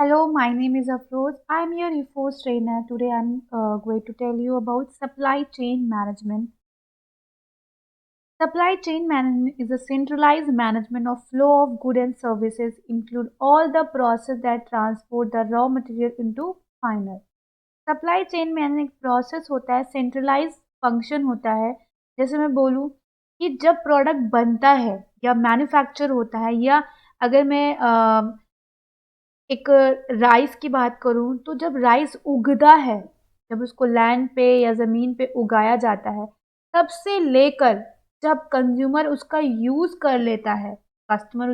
Hello, my name is Afroz. I'm your EFOS trainer. Today I'm going to tell you about supply chain management. Supply chain management is a centralized management of flow of goods and services, include all the process that transport the raw material into final. Supply chain में एक process होता है, centralise function होता है। जैसे मैं बोलूँ कि जब प्रोडक्ट बनता है या मैन्युफैक्चर होता है, या अगर मैं एक राइस की बात करूँ तो जब राइस उगता है, जब उसको लैंड पे या ज़मीन पे उगाया जाता है, तब से लेकर जब कंज्यूमर उसका यूज़ कर लेता है, कस्टमर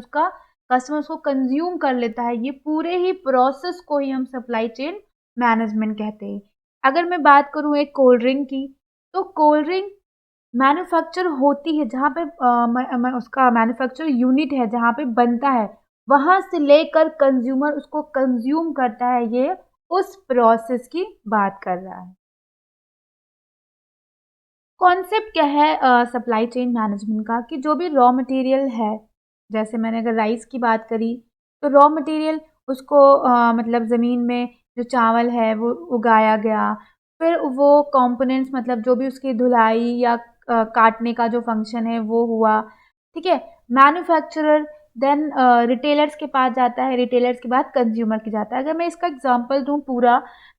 उसको कंज्यूम कर लेता है, ये पूरे ही प्रोसेस को ही हम सप्लाई चेन मैनेजमेंट कहते हैं। अगर मैं बात करूँ एक कोल्ड ड्रिंक की, तो कोल्ड ड्रिंक मैन्युफैक्चर होती है जहाँ पे उसका मैन्युफैक्चर यूनिट है जहाँ पे बनता है, वहाँ से लेकर कंज्यूमर उसको कंज्यूम करता है, ये उस प्रोसेस की बात कर रहा है। कॉन्सेप्ट क्या है सप्लाई चेन मैनेजमेंट का, कि जो भी रॉ मटेरियल है, जैसे मैंने अगर राइस की बात करी, तो रॉ मटेरियल उसको मतलब ज़मीन में जो चावल है वो उगाया गया, फिर वो कंपोनेंट्स मतलब जो भी उसकी धुलाई या काटने का जो फंक्शन है वो हुआ, ठीक है। मैन्युफैक्चरर देन रिटेलर्स के पास जाता है, रिटेलर्स के बाद कंज्यूमर के जाता है। अगर मैं इसका एग्जांपल दूँ पूरा,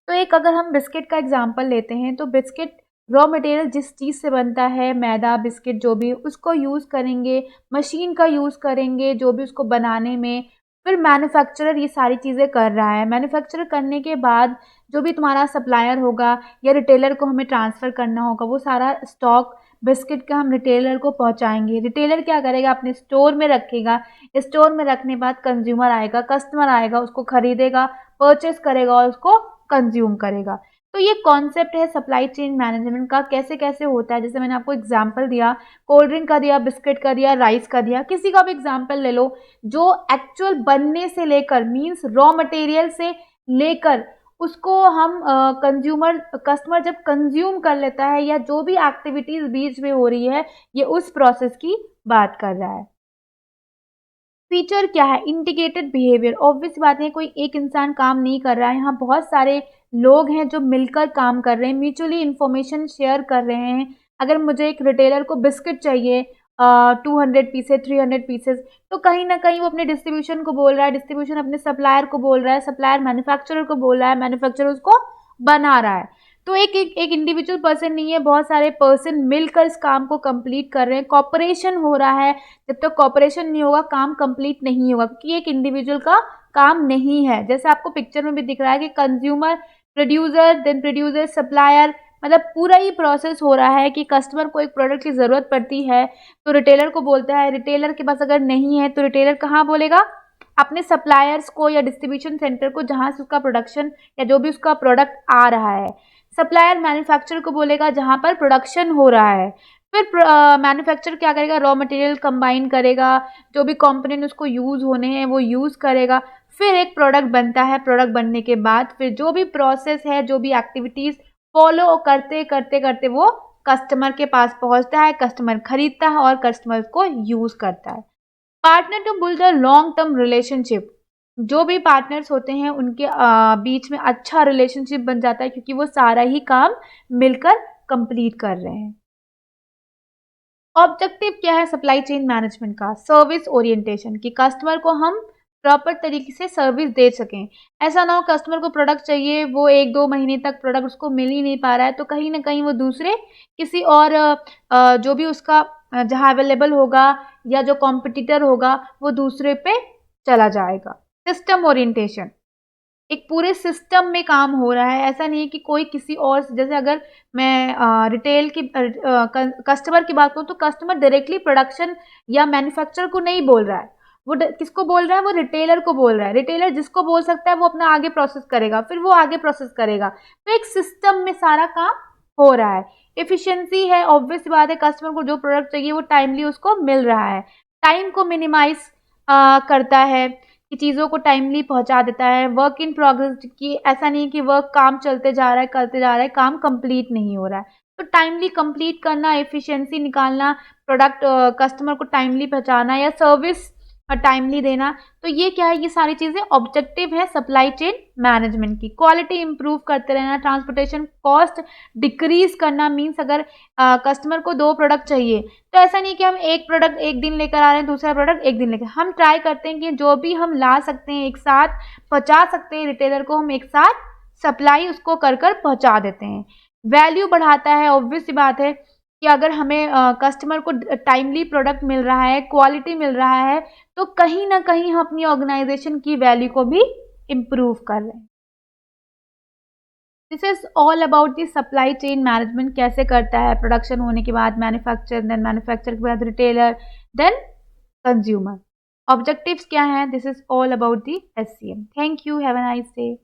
तो एक अगर हम बिस्किट का एग्जांपल लेते हैं, तो बिस्किट रॉ मटेरियल जिस चीज़ से बनता है, मैदा, बिस्किट जो भी, उसको यूज़ करेंगे, मशीन का यूज़ करेंगे जो भी उसको बनाने में, फिर मैन्युफैक्चरर ये सारी चीज़ें कर रहा है। मैन्युफैक्चर करने के बाद जो भी तुम्हारा सप्लायर होगा या रिटेलर को हमें ट्रांसफ़र करना होगा, वो सारा स्टॉक बिस्किट का हम रिटेलर को पहुँचाएँगे। रिटेलर क्या करेगा, अपने स्टोर में रखेगा, स्टोर में रखने के बाद कंज्यूमर आएगा, कस्टमर आएगा, उसको खरीदेगा, परचेज़ करेगा और उसको कंज़्यूम करेगा। तो ये कॉन्सेप्ट है सप्लाई चेन मैनेजमेंट का, कैसे-कैसे होता है। जैसे मैंने आपको एग्ज़ाम्पल दिया, कोल्ड ड्रिंक का दिया, बिस्किट का दिया, राइस का दिया, किसी का भी एग्ज़ाम्पल ले लो, जो एक्चुअल बनने से लेकर मीन्स रॉ मटेरियल से लेकर उसको हम कंज्यूमर कस्टमर जब कंज़्यूम कर लेता है, या जो भी एक्टिविटीज़ बीच में हो रही है, ये उस प्रोसेस की बात कर रहा है। फीचर क्या है, इंटीग्रेटेड बिहेवियर। ऑब्वियस बात है, कोई एक इंसान काम नहीं कर रहा है, यहाँ बहुत सारे लोग हैं जो मिलकर काम कर रहे हैं, म्यूचुअली इन्फॉर्मेशन शेयर कर रहे हैं। अगर मुझे एक रिटेलर को बिस्किट चाहिए 200 पीसेज, 300 पीसेज, तो कहीं ना कहीं वो अपने डिस्ट्रीब्यूशन को बोल रहा है, डिस्ट्रीब्यूशन अपने सप्लायर को बोल रहा है, सप्लायर मैन्युफैक्चरर को बोल रहा है, मैन्युफैक्चरर उसको बना रहा है। तो एक इंडिविजुअल पर्सन नहीं है, बहुत सारे पर्सन मिलकर इस काम को कंप्लीट कर रहे हैं, कॉपरेशन हो रहा है। जब तक कॉपरेशन नहीं होगा, काम कंप्लीट नहीं होगा, क्योंकि एक इंडिविजुअल का काम नहीं है। जैसे आपको पिक्चर में भी दिख रहा है कि consumer, producer, then producer, supplier, मतलब पूरा ही प्रोसेस हो रहा है कि कस्टमर को एक प्रोडक्ट की ज़रूरत पड़ती है तो रिटेलर को बोलता है, रिटेलर के पास अगर नहीं है तो रिटेलर कहाँ बोलेगा, अपने सप्लायर्स को या डिस्ट्रीब्यूशन सेंटर को जहाँ से उसका प्रोडक्शन या जो भी उसका प्रोडक्ट आ रहा है। सप्लायर मैन्युफैक्चरर को बोलेगा जहाँ पर प्रोडक्शन हो रहा है। फिर मैन्युफैक्चरर क्या करेगा, रॉ मटेरियल कंबाइन करेगा, जो भी कंपोनेंट उसको यूज़ होने हैं वो यूज़ करेगा, फिर एक प्रोडक्ट बनता है। प्रोडक्ट बनने के बाद फिर जो भी प्रोसेस है, जो भी एक्टिविटीज़ फॉलो करते करते करते वो कस्टमर के पास पहुँचता है, कस्टमर खरीदता है और कस्टमर को यूज़ करता है। Partner to build a long term relationship. जो भी पार्टनर्स होते हैं उनके बीच में अच्छा रिलेशनशिप बन जाता है, क्योंकि वो सारा ही काम मिलकर कंप्लीट कर रहे हैं। ऑब्जेक्टिव क्या है सप्लाई चेन मैनेजमेंट का, सर्विस ओरिएंटेशन, कि कस्टमर को हम प्रॉपर तरीके से सर्विस दे सकें। ऐसा ना हो कस्टमर को प्रोडक्ट चाहिए, वो 1-2 महीने तक प्रोडक्ट उसको मिल ही नहीं पा रहा है, तो कहीं ना कहीं वो दूसरे किसी और जो भी उसका जहाँ अवेलेबल होगा या जो कॉम्पिटिटर होगा वो दूसरे पे चला जाएगा। सिस्टम ओरिएंटेशन, एक पूरे सिस्टम में काम हो रहा है, ऐसा नहीं है कि कोई किसी और से, जैसे अगर मैं रिटेल की कस्टमर की बात करूँ, तो कस्टमर डायरेक्टली प्रोडक्शन या मैन्युफैक्चरर को नहीं बोल रहा है, वो किसको बोल रहा है, वो रिटेलर को बोल रहा है। रिटेलर जिसको बोल सकता है वो अपना आगे प्रोसेस करेगा, फिर वो आगे प्रोसेस करेगा, तो एक सिस्टम में सारा काम हो रहा है। एफिशिएंसी है, ऑब्वियस बात है, कस्टमर को जो प्रोडक्ट चाहिए वो टाइमली उसको मिल रहा है। टाइम को मिनिमाइज करता है, कि चीज़ों को टाइमली पहुंचा देता है। वर्क इन प्रोग्रेस, की ऐसा नहीं कि वर्क काम चलते जा रहा है, करते जा रहा है, काम कंप्लीट नहीं हो रहा है, तो टाइमली कंप्लीट करना, एफिशिएंसी निकालना, प्रोडक्ट कस्टमर को टाइमली पहुंचाना, या सर्विस टाइमली देना। तो ये क्या है, ये सारी चीज़ें ऑब्जेक्टिव है सप्लाई चेन मैनेजमेंट की। क्वालिटी इंप्रूव करते रहना, ट्रांसपोर्टेशन कॉस्ट डिक्रीज करना, मीन्स अगर कस्टमर को 2 प्रोडक्ट चाहिए तो ऐसा नहीं कि हम एक प्रोडक्ट एक दिन लेकर आ रहे हैं, दूसरा प्रोडक्ट एक दिन लेकर, हम ट्राई करते हैं कि जो भी हम ला सकते हैं एक साथ पहुँचा सकते हैं रिटेलर को, हम एक साथ सप्लाई उसको कर पहुँचा देते हैं। वैल्यू बढ़ाता है, ऑब्वियस सी बात है कि अगर हमें कस्टमर को टाइमली प्रोडक्ट मिल रहा है, क्वालिटी मिल रहा है, तो कहीं ना कहीं हम अपनी ऑर्गेनाइजेशन की वैल्यू को भी इम्प्रूव कर रहे हैं। This is all about the supply chain management, कैसे करता है प्रोडक्शन होने के बाद मैन्युफैक्चर, देन मैन्युफैक्चर के बाद रिटेलर, देन कंज्यूमर। ऑब्जेक्टिव्स क्या हैं, this is all about the SCM। Thank you, have a nice day.